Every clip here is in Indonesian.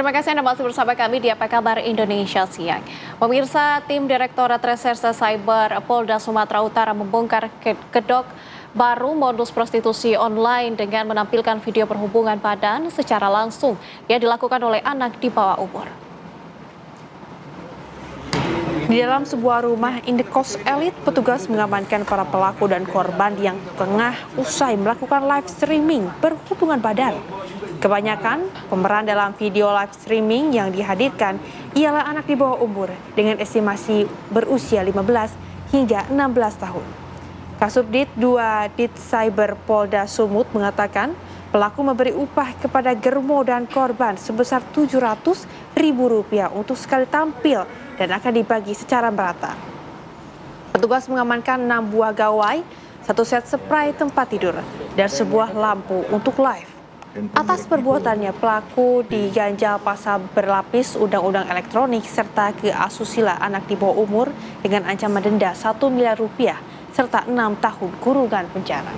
Terima kasih Anda masih bersama kami di Apa Kabar Indonesia Siang. Pemirsa, tim Direktorat Reserse Cyber Polda Sumatera Utara membongkar kedok baru modus prostitusi online dengan menampilkan video perhubungan badan secara langsung yang dilakukan oleh anak di bawah umur. Di dalam sebuah rumah indekos elit, petugas mengamankan para pelaku dan korban yang tengah usai melakukan live streaming berhubungan badan. Kebanyakan pemeran dalam video live streaming yang dihadirkan ialah anak di bawah umur dengan estimasi berusia 15 hingga 16 tahun. Kasubdit 2 Dit Cyber Polda Sumut mengatakan pelaku memberi upah kepada germo dan korban sebesar Rp700.000 untuk sekali tampil dan akan dibagi secara merata. Petugas mengamankan 6 buah gawai, 1 set spray tempat tidur, dan sebuah lampu untuk live. Atas perbuatannya, pelaku diganjal pasal berlapis Undang-Undang Elektronik serta keasusila anak di bawah umur dengan ancaman denda Rp1 miliar serta 6 tahun kurungan penjara.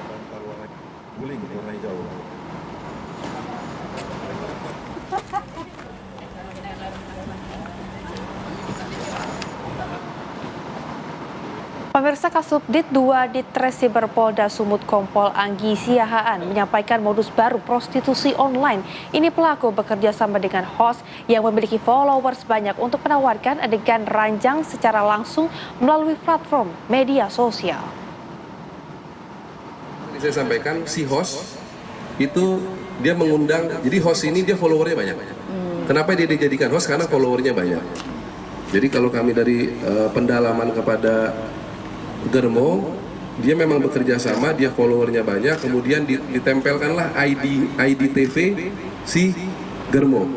Pemirsa, Kasubdit 2 Ditresiber Polda Sumut Kompol Anggi Siahaan menyampaikan modus baru prostitusi online. Ini pelaku bekerja sama dengan host yang memiliki followers banyak untuk menawarkan adegan ranjang secara langsung melalui platform media sosial. Saya sampaikan si host itu dia mengundang, jadi host ini dia followernya banyak. Kenapa dia dijadikan host? Karena followernya banyak. Jadi kalau kami dari pendalaman kepada Germo, dia memang bekerja sama, dia followernya banyak, kemudian ditempelkanlah ID TV si Germo.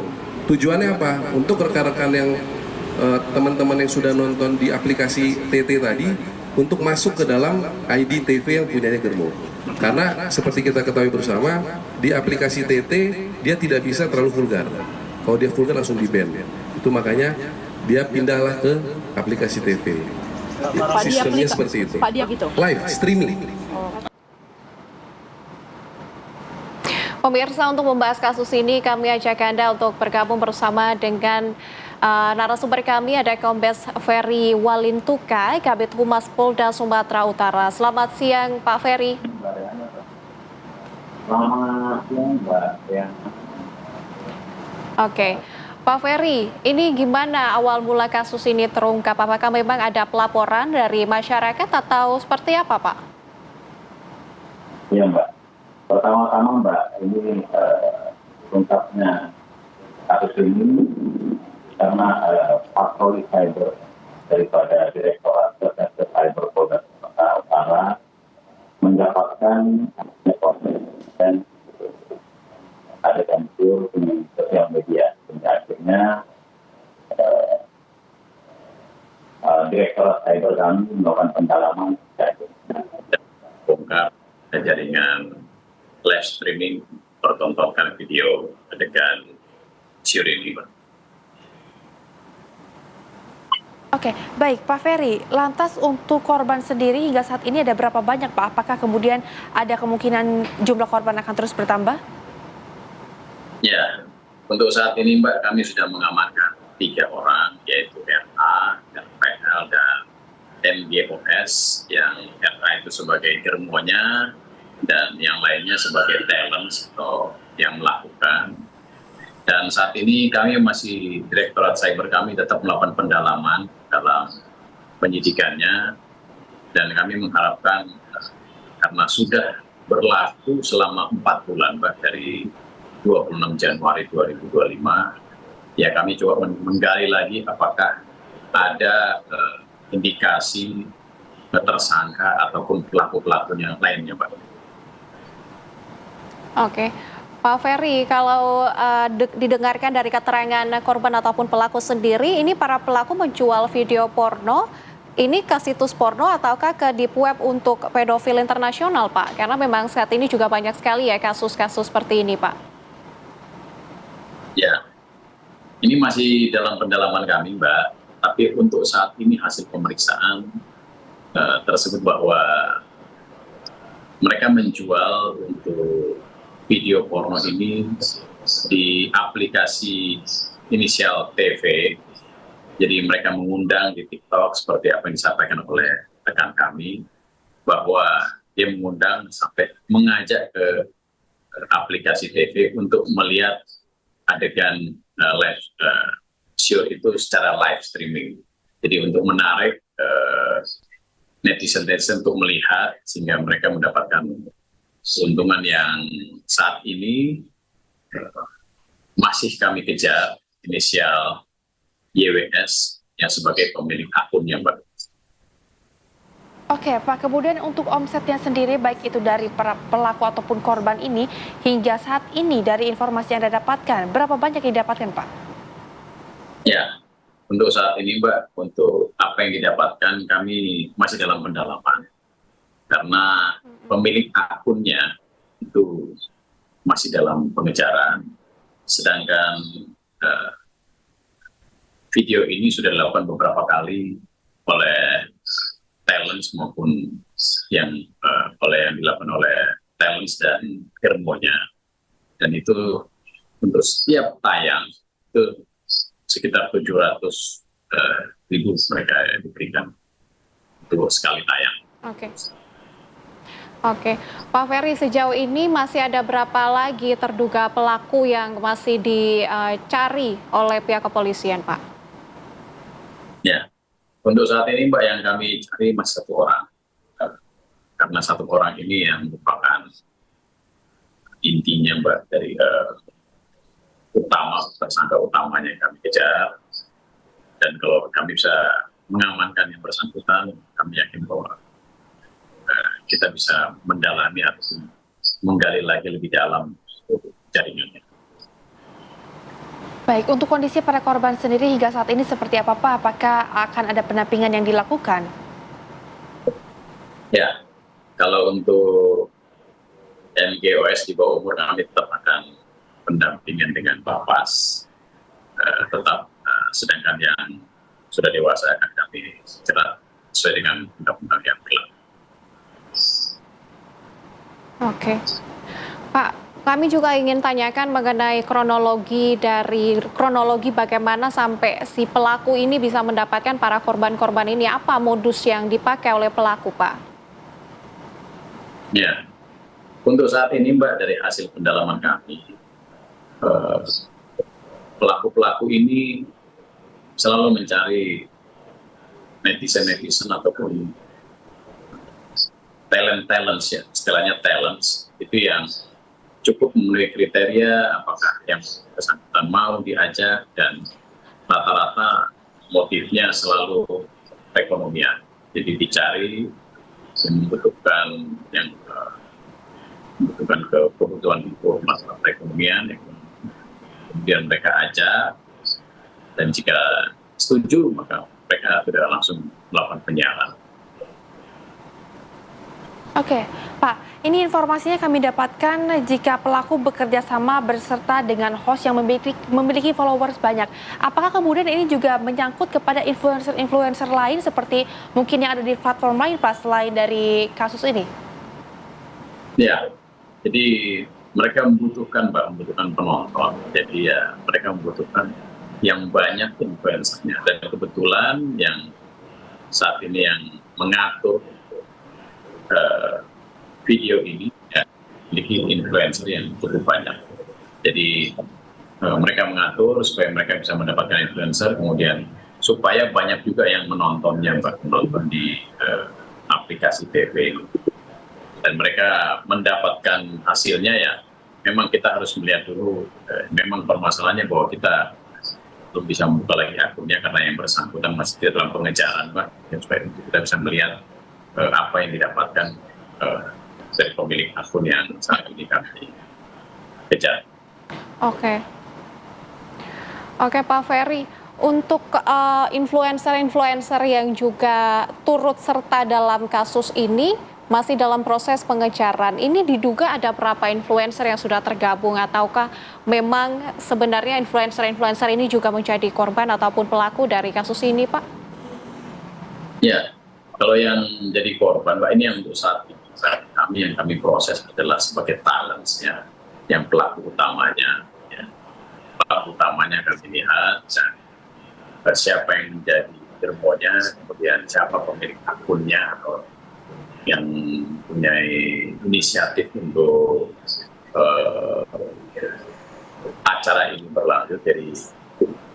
Tujuannya apa? Untuk rekan-rekan yang teman-teman yang sudah nonton di aplikasi TT tadi, untuk masuk ke dalam ID TV yang punyanya Germo. Karena seperti kita ketahui bersama, di aplikasi TT dia tidak bisa terlalu vulgar. Kalau dia vulgar langsung di-ban. Itu makanya dia pindahlah ke aplikasi TT. Sistemnya seperti itu. Live streaming. Pemirsa, untuk membahas kasus ini kami ajak Anda untuk bergabung bersama dengan narasumber kami, ada Kombes Ferry Walintuka, Kabid Humas Polda Sumatera Utara. Selamat siang Pak Ferry. Selamat siang Mbak. Oke. Pak Ferry, ini gimana awal mula kasus ini terungkap? Apakah memang ada pelaporan dari masyarakat atau seperti apa, Pak? Iya, Mbak. Pertama-tama, Mbak, ini terungkapnya kasus ini karena patroli cyber daripada Direktorat Reserse Cyber Polda Sumatera Utara mendapatkan informasi dan ada campur di sosial media. Akhirnya Direktorat Cyber kami melakukan pendalaman bongkar jaringan live streaming pertontonkan video adegan syuting ini. Oke, baik Pak Ferry. Lantas untuk korban sendiri hingga saat ini ada berapa banyak, Pak? Apakah kemudian ada kemungkinan jumlah korban akan terus bertambah? Ya, untuk saat ini Mbak, kami sudah mengamankan 3 orang, yaitu RA, RPL, dan MGOS, yang RA itu sebagai germonya, dan yang lainnya sebagai talent atau yang melakukan. Dan saat ini kami masih, Direktorat Cyber kami tetap melakukan pendalaman dalam penyidikannya, dan kami mengharapkan karena sudah berlaku selama 4 bulan Mbak, dari 26 Januari 2025, ya kami coba menggali lagi apakah ada indikasi tersangka ataupun pelaku-pelakunya lainnya, Pak. Oke, Pak Ferry, kalau didengarkan dari keterangan korban ataupun pelaku sendiri, ini para pelaku menjual video porno, ini ke situs porno ataukah ke deep web untuk pedofil internasional, Pak? Karena memang saat ini juga banyak sekali ya kasus-kasus seperti ini, Pak. Ya, ini masih dalam pendalaman kami, Mbak. Tapi untuk saat ini hasil pemeriksaan tersebut bahwa mereka menjual untuk video porno ini di aplikasi inisial TV. Jadi mereka mengundang di TikTok seperti apa yang disampaikan oleh rekan kami, bahwa dia mengundang sampai mengajak ke aplikasi TV untuk melihat adegan live show itu secara live streaming. Jadi untuk menarik netizen-netizen untuk melihat, sehingga mereka mendapatkan keuntungan yang saat ini masih kami kejar inisial YWS yang sebagai pemilik akunnya, Mbak. Oke, Pak. Kemudian untuk omsetnya sendiri, baik itu dari para pelaku ataupun korban ini, hingga saat ini dari informasi yang Anda dapatkan, berapa banyak yang didapatkan, Pak? Ya, untuk saat ini, Mbak, untuk apa yang didapatkan kami masih dalam pendalaman. Karena pemilik akunnya itu masih dalam pengejaran, sedangkan video ini sudah dilakukan beberapa kali oleh talents maupun yang dilakukan oleh talents dan Hermonya, dan itu untuk setiap tayang itu sekitar 700.000 mereka diberikan untuk sekali tayang. Oke, Pak Ferry, sejauh ini masih ada berapa lagi terduga pelaku yang masih dicari oleh pihak kepolisian, Pak? Ya, untuk saat ini, Mbak, yang kami cari masih 1 orang. Karena 1 orang ini yang merupakan intinya, Mbak, dari tersangka utamanya yang kami kejar. Dan kalau kami bisa mengamankan yang bersangkutan, kami yakin bahwa kita bisa mendalami atau menggali lagi lebih dalam jaringannya. Baik, untuk kondisi para korban sendiri hingga saat ini seperti apa, Pak? Apakah akan ada pendampingan yang dilakukan? Ya, kalau untuk MGOS di bawah umur, kami tetap akan pendampingan dengan Bapas, sedangkan yang sudah dewasa akan kami jerat sesuai dengan undang-undang yang berlaku. Oke, Pak, kami juga ingin tanyakan mengenai kronologi bagaimana sampai si pelaku ini bisa mendapatkan para korban-korban ini. Apa modus yang dipakai oleh pelaku, Pak? Ya, untuk saat ini, Mbak, dari hasil pendalaman kami, pelaku-pelaku ini selalu mencari netizen ataupun talents, ya, istilahnya talents, itu yang cukup memenuhi kriteria apakah yang bersangkutan mau diajak, dan rata-rata motifnya selalu perekonomian. Jadi dicari membutuhkan kebutuhan hidup, masalah perekonomian, yang kemudian mereka ajak, dan jika setuju maka mereka tidak langsung melakukan penyiaran. Oke, Pak, ini informasinya kami dapatkan jika pelaku bekerja sama berserta dengan host yang memiliki followers banyak. Apakah kemudian ini juga menyangkut kepada influencer-influencer lain seperti mungkin yang ada di platform lain, Pak, selain dari kasus ini? Ya, jadi mereka membutuhkan penonton. Jadi ya mereka membutuhkan yang banyak influencernya. Dan kebetulan yang saat ini yang mengatur video ini ya, memiliki influencer yang cukup banyak. Jadi mereka mengatur supaya mereka bisa mendapatkan influencer, kemudian supaya banyak juga yang menontonnya, menonton di aplikasi TV. Dan mereka mendapatkan hasilnya, ya memang kita harus melihat dulu, memang permasalahannya bahwa kita belum bisa membuka lagi akunnya karena yang bersangkutan masih dalam pengejaran, Pak, ya, supaya kita bisa melihat apa yang didapatkan dari pemilik akun yang saat ini kami kejar. Oke, Pak Ferry, untuk influencer-influencer yang juga turut serta dalam kasus ini masih dalam proses pengejaran. Ini diduga ada berapa influencer yang sudah tergabung, ataukah memang sebenarnya influencer-influencer ini juga menjadi korban ataupun pelaku dari kasus ini, Pak? Ya, kalau yang jadi korban, Pak, ini yang untuk saat kami proses adalah sebagai talents, ya, yang pelaku utamanya, ya. pelaku utamanya kami lihat, siapa yang menjadi germonya, kemudian siapa pemilik akunnya atau yang punya inisiatif untuk acara ini berlanjut. Jadi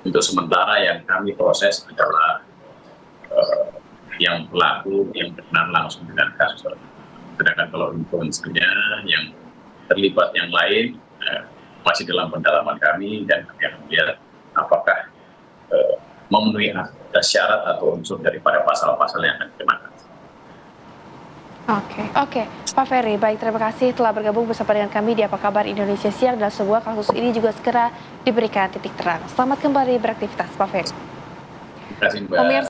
untuk sementara yang kami proses adalah yang pelaku yang berkenan langsung dengan kasus tersebut. Sedangkan kalau influencernya yang terlibat yang lain masih dalam pendalaman kami dan kami akan melihat apakah memenuhi syarat atau unsur daripada pasal-pasal yang akan dikenakan. Oke, Pak Ferry, baik, terima kasih telah bergabung bersama dengan kami di Apa Kabar Indonesia Siang, dan sebuah kasus ini juga segera diberikan titik terang. Selamat kembali beraktivitas, Pak Ferry. Terima kasih, Mbak.